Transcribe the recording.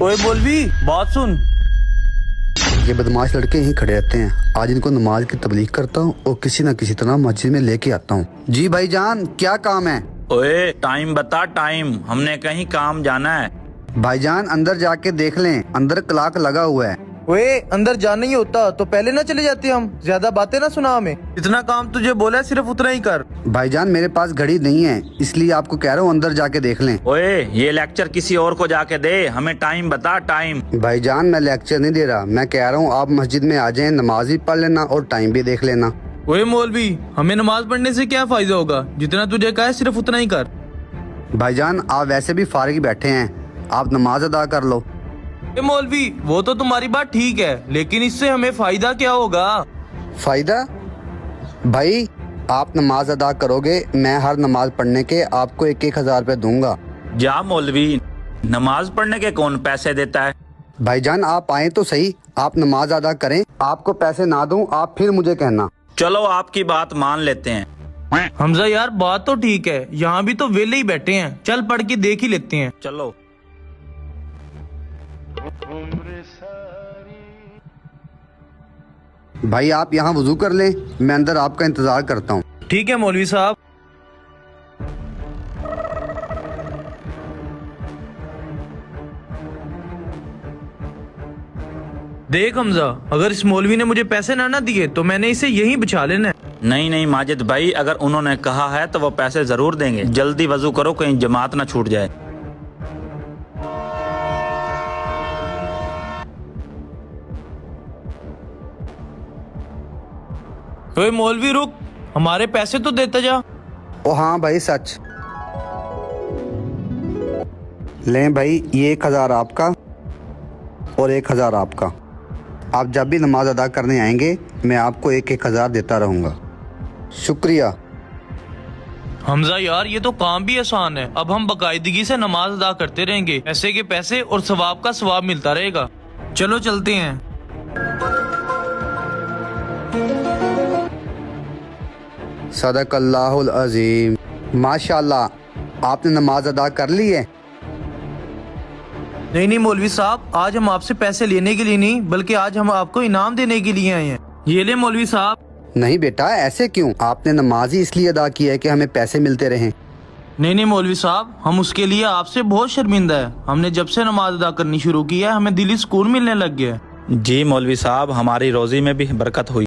ओए मौलवी, बात सुन। ये बदमाश लड़के यहीं खड़े रहते हैं। आज इनको नमाज की तबलीग करता हूँ और किसी न किसी तरह मस्जिद में लेके आता हूँ। जी भाईजान, क्या काम है? ओए टाइम बता, टाइम। हमने कहीं काम जाना है। भाईजान अंदर जाके देख लें, अंदर क्लॉक लगा हुआ है। ओए अंदर जाना ही होता तो पहले ना चले जाते हम। ज्यादा बातें ना सुना हमें। जितना काम तुझे बोला है सिर्फ उतना ही कर। भाईजान मेरे पास घड़ी नहीं है, इसलिए आपको कह रहा हूँ अंदर जाके देख लें। ओए ये लेक्चर किसी और को जाके दे, हमें टाइम बता, टाइम। भाईजान मैं लेक्चर नहीं दे रहा, मैं कह रहा हूँ आप मस्जिद में आ जाएं, नमाज भी पढ़ लेना और टाइम भी देख लेना। ओए मौलवी, हमें नमाज पढ़ने से क्या फायदा होगा? जितना तुझे कहा है सिर्फ उतना ही कर। भाईजान आप वैसे भी फारिग बैठे हैं, आप नमाज अदा कर लो। ए मौलवी, वो तो तुम्हारी बात ठीक है, लेकिन इससे हमें फायदा क्या होगा? फायदा? भाई आप नमाज अदा करोगे, मैं हर नमाज पढ़ने के आपको 1,000 रुपए दूंगा। जा मौलवी, नमाज पढ़ने के कौन पैसे देता है? भाईजान आप आए तो सही, आप नमाज अदा करें, आपको पैसे ना दूं आप फिर मुझे कहना। चलो आपकी बात मान लेते हैं। हमजा यार बात तो ठीक है, यहाँ भी तो वेले ही बैठे हैं, चल पढ़ के देख ही लेते हैं। चलो। भाई आप यहाँ वजू कर लें, मैं अंदर आपका इंतजार करता हूँ। ठीक है मौलवी साहब। देख हमजा, अगर इस मौलवी ने मुझे पैसे ना दिए तो मैंने इसे यहीं बिछा लेना है। नहीं नहीं माजिद भाई, अगर उन्होंने कहा है तो वो पैसे जरूर देंगे। जल्दी वजू करो, कहीं जमात ना छूट जाए। ओए मौलवी रुक, हमारे पैसे तो देते जा। ओ हाँ भाई सच। लें भाई, ये 1,000 आपका और 1,000 आपका। आप जब भी नमाज अदा करने आएंगे मैं आपको 1,000 देता रहूँगा। शुक्रिया। हमजा यार ये तो काम भी आसान है, अब हम बाकायदगी से नमाज अदा करते रहेंगे, पैसे के पैसे और सवाब का सवाब मिलता रहेगा। चलो चलते हैं। सदकल्लाहुल अजीम। माशाल्लाह, आपने नमाज अदा कर ली है? नहीं मौलवी साहब, आज हम आपसे पैसे लेने के लिए नहीं, बल्कि आज हम आपको इनाम देने के लिए आए हैं। ये ले मौलवी साहब। नहीं बेटा, ऐसे क्यों? आपने नमाज ही इसलिए अदा की है कि हमें पैसे मिलते रहें। नहीं मौलवी साहब, हम उसके लिए आपसे बहुत शर्मिंदा है। हमने जब से नमाज अदा करनी शुरू की है हमें दिली सुकून मिलने लग गया है। जी मौलवी साहब, हमारी रोजी में भी बरकत हुई।